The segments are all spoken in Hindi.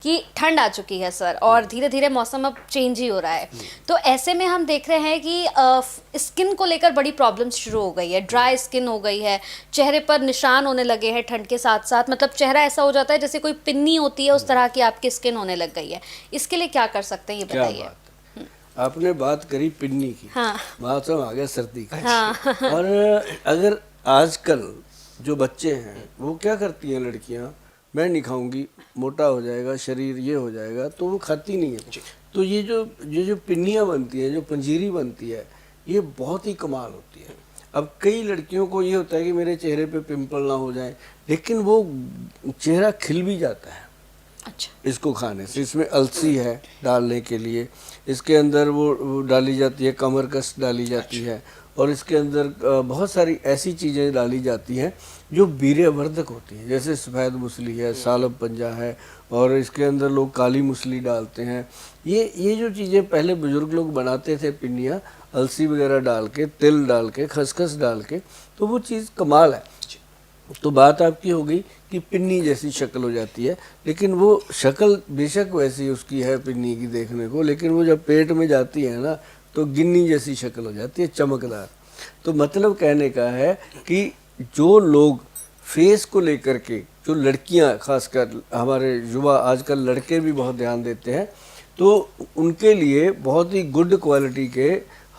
कि ठंड आ चुकी है सर और धीरे धीरे मौसम अब चेंज ही हो रहा है, तो ऐसे में हम देख रहे हैं कि स्किन को लेकर बड़ी प्रॉब्लम्स शुरू हो गई है, ड्राई स्किन हो गई है, चेहरे पर निशान होने लगे हैं ठंड के साथ साथ, मतलब चेहरा ऐसा हो जाता है जैसे कोई पिन्नी होती है, उस तरह की आपकी स्किन होने लग गई है। इसके लिए क्या कर सकते हैं ये बताइए। आपने बात करी पिन्नी की, हाँ मौसम आ गया सर्दी का। हाँ और अगर आजकल जो बच्चे हैं वो क्या करती हैं लड़कियां, मैं नहीं खाऊंगी, मोटा हो जाएगा शरीर, ये हो जाएगा, तो वो खाती नहीं है। तो ये जो पिन्नियाँ बनती हैं, जो पंजीरी बनती है, ये बहुत ही कमाल होती है। अब कई लड़कियों को ये होता है कि मेरे चेहरे पे पिंपल ना हो जाए, लेकिन वो चेहरा खिल भी जाता है अच्छा इसको खाने से। इसमें अलसी है डालने के लिए, इसके अंदर वो डाली जाती है, कमर कस डाली जाती है, और इसके अंदर बहुत सारी ऐसी चीज़ें डाली जाती हैं जो वीर्यवर्धक होती हैं, जैसे सफ़ेद मूसली है, सालब पंजा है, और इसके अंदर लोग काली मूसली डालते हैं। ये जो चीज़ें पहले बुजुर्ग लोग बनाते थे, पिन्नियाँ अलसी वगैरह डाल के, तिल डाल के, खसखस डाल के, तो वो चीज़ कमाल है। तो बात आपकी हो गई कि पिन्नी जैसी शक्ल हो जाती है, लेकिन वो शक्ल बेशक वैसी उसकी है पिन्नी की देखने को, लेकिन वो जब पेट में जाती है ना तो गिन्नी जैसी शक्ल हो जाती है, चमकदार। तो मतलब कहने का है कि जो लोग फेस को लेकर के, जो लड़कियां खासकर, हमारे युवा आजकल लड़के भी बहुत ध्यान देते हैं, तो उनके लिए बहुत ही गुड क्वालिटी के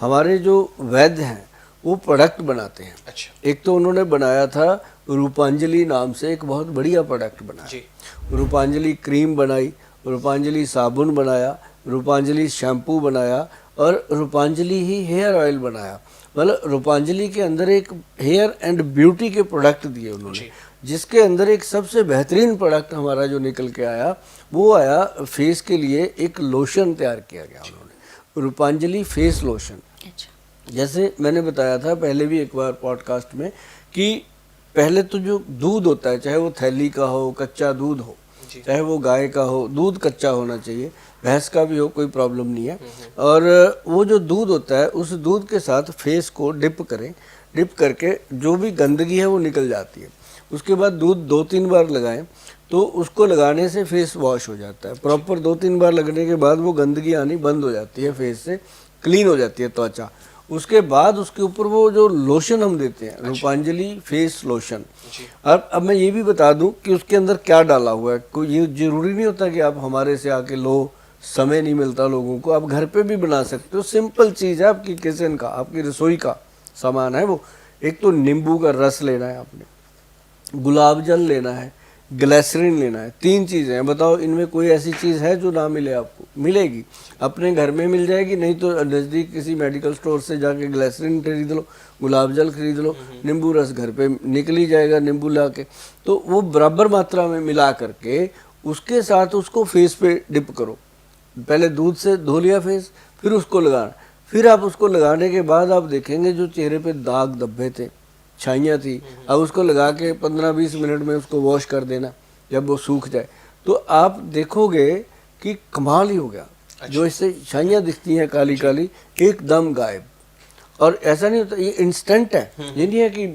हमारे जो वैद्य हैं वो प्रोडक्ट बनाते हैं। अच्छा। एक तो उन्होंने बनाया था रूपांजलि नाम से एक बहुत बढ़िया प्रोडक्ट बनाया। रूपांजलि क्रीम बनाई, रूपांजलि साबुन बनाया, रूपांजलि शैम्पू बनाया, और रूपांजलि ही हेयर ऑयल बनाया। मतलब रूपांजलि के अंदर एक हेयर एंड ब्यूटी के प्रोडक्ट दिए उन्होंने, जिसके अंदर एक सबसे बेहतरीन प्रोडक्ट हमारा जो निकल के आया, वो आया फेस के लिए एक लोशन तैयार किया गया उन्होंने, रूपांजलि फेस लोशन। अच्छा जैसे मैंने बताया था पहले भी एक बार पॉडकास्ट में कि पहले तो जो दूध होता है, चाहे वो थैली का हो, कच्चा दूध हो, चाहे वो गाय का हो, दूध कच्चा होना चाहिए, भैंस का भी हो, कोई प्रॉब्लम नहीं है। और वो जो दूध होता है, उस दूध के साथ फेस को डिप करें, डिप करके जो भी गंदगी है वो निकल जाती है। उसके बाद दूध 2-3 बार लगाएं, तो उसको लगाने से फेस वॉश हो जाता है प्रॉपर। 2-3 बार लगने के बाद वो गंदगी आनी बंद हो जाती है, फेस से क्लीन हो जाती है त्वचा। उसके बाद उसके ऊपर वो जो लोशन हम देते हैं, रूपांजलि फेस लोशन। अब मैं ये भी बता दूं कि उसके अंदर क्या डाला हुआ है। कोई ये जरूरी नहीं होता कि आप हमारे से आके लो, समय नहीं मिलता लोगों को, आप घर पे भी बना सकते हो। सिंपल चीज़ है, आपकी किचन का, आपकी रसोई का सामान है वो। एक तो नींबू का रस लेना है आपने, गुलाब जल लेना है, ग्लिसरीन लेना है। 3 चीज़ें हैं। बताओ इनमें कोई ऐसी चीज़ है जो ना मिले आपको? मिलेगी, अपने घर में मिल जाएगी, नहीं तो नज़दीक किसी मेडिकल स्टोर से जाके ग्लिसरीन खरीद लो, गुलाब जल खरीद लो, नींबू रस घर पे निकल ही जाएगा नींबू ला के। तो वो बराबर मात्रा में मिला करके उसके साथ उसको फेस पे डिप करो। पहले दूध से धो लिया फेस, फिर उसको लगाना। फिर आप उसको लगाने के बाद आप देखेंगे जो चेहरे पे दाग धब्बे थे, छाइयाँ थी, अब उसको लगा के 15-20 मिनट में उसको वॉश कर देना। जब वो सूख जाए तो आप देखोगे कि कमाल ही हो गया। जो इससे छाइयाँ दिखती हैं काली काली, एकदम गायब। और ऐसा नहीं होता, ये इंस्टेंट है, ये नहीं है कि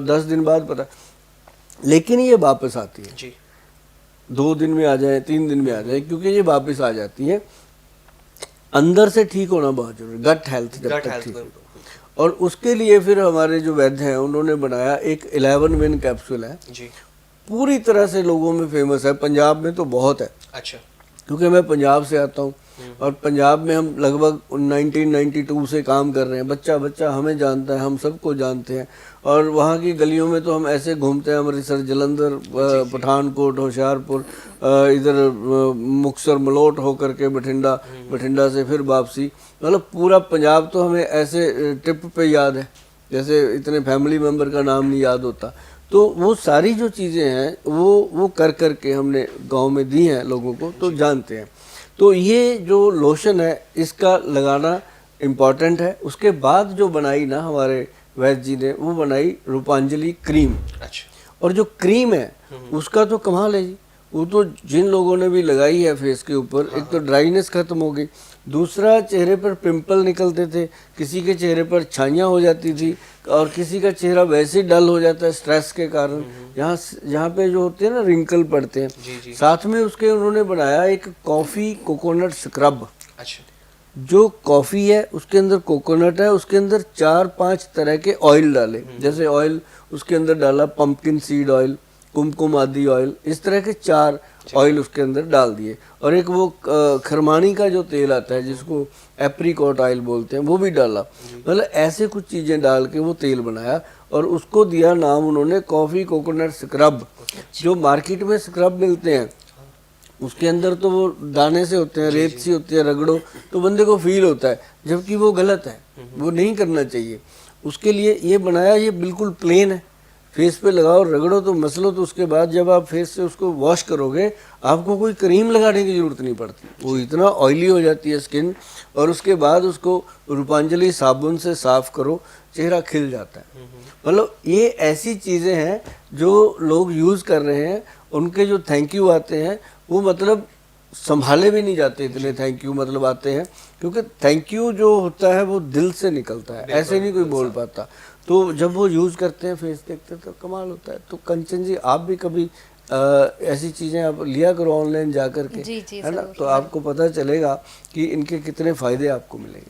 10 दिन बाद पता, लेकिन ये वापस आती है जी। 2 दिन में आ जाए, 3 दिन में आ जाए, क्योंकि ये वापस आ जाती है। अंदर से ठीक होना बहुत जरूरी, गट हेल्थ जब तक ठीक हो। और उसके लिए फिर हमारे जो वैद्य हैं उन्होंने बनाया एक 11 विन कैप्सूल है जी। पूरी तरह से लोगों में फेमस है, पंजाब में तो बहुत है। अच्छा। क्योंकि मैं पंजाब से आता हूँ, और पंजाब में हम लगभग 1992 से काम कर रहे हैं। बच्चा बच्चा हमें जानता है, हम सबको जानते हैं। और वहाँ की गलियों में तो हम ऐसे घूमते हैं, अमृतसर, जलंधर, पठानकोट, होशियारपुर, इधर मुक्तसर, मलोट होकर के बठिंडा, बठिंडा से फिर वापसी। मतलब पूरा पंजाब तो हमें ऐसे ट्रिप पे याद है जैसे इतने फैमिली मेम्बर का नाम नहीं याद होता। तो वो सारी जो चीज़ें हैं वो कर कर के हमने गांव में दी हैं लोगों को, तो जानते हैं। तो ये जो लोशन है इसका लगाना इम्पॉर्टेंट है। उसके बाद जो बनाई ना हमारे वैद्य जी ने, वो बनाई रूपांजलि क्रीम। अच्छा। और जो क्रीम है उसका तो कमाल है जी, वो तो जिन लोगों ने भी लगाई है फेस के ऊपर, एक तो ड्राइनेस खत्म हो गई, दूसरा चेहरे पर पिंपल निकलते थे, किसी के चेहरे पर छाइयाँ हो जाती थी, और किसी का चेहरा वैसे ही डल हो जाता है स्ट्रेस के कारण, यहाँ पे जो होते हैं ना रिंकल पड़ते हैं। साथ में उसके उन्होंने बनाया एक कॉफ़ी कोकोनट स्क्रब। अच्छा। जो कॉफ़ी है उसके अंदर कोकोनट है, उसके अंदर 4-5 तरह के ऑयल डाले, जैसे ऑयल उसके अंदर डाला पंपकिन सीड ऑयल, कुमकुम आदि ऑयल, इस तरह के 4 ऑयल उसके अंदर डाल दिए, और एक वो खरमानी का जो तेल आता है जिसको एप्रीकॉट ऑयल बोलते हैं वो भी डाला। मतलब ऐसे कुछ चीज़ें डाल के वो तेल बनाया और उसको दिया नाम उन्होंने कॉफ़ी कोकोनट स्क्रब। जो मार्केट में स्क्रब मिलते हैं उसके अंदर तो वो दाने से होते हैं, रेत सी होती है, रगड़ो तो बंदे को फील होता है, जबकि वो गलत है, वो नहीं करना चाहिए। उसके लिए ये बनाया, ये बिल्कुल प्लेन है, फेस पे लगाओ, रगड़ो तो मसलो, तो उसके बाद जब आप फेस से उसको वॉश करोगे आपको कोई क्रीम लगाने की ज़रूरत नहीं पड़ती, वो इतना ऑयली हो जाती है स्किन। और उसके बाद उसको रूपांजलि साबुन से साफ़ करो, चेहरा खिल जाता है। मतलब ये ऐसी चीज़ें हैं जो लोग यूज़ कर रहे हैं, उनके जो थैंक यू आते हैं वो मतलब संभाले भी नहीं जाते, इतने थैंक यू मतलब आते हैं, क्योंकि थैंक यू जो होता है वो दिल से निकलता है, ऐसे नहीं कोई बोल पाता। तो जब वो यूज़ करते हैं, फेस देखते हैं तो कमाल होता है। तो कंचन जी आप भी कभी ऐसी चीज़ें आप लिया करो ऑनलाइन जा कर के, जी, है ना, ज़रूर। तो आपको पता चलेगा कि इनके कितने फ़ायदे आपको मिलेंगे।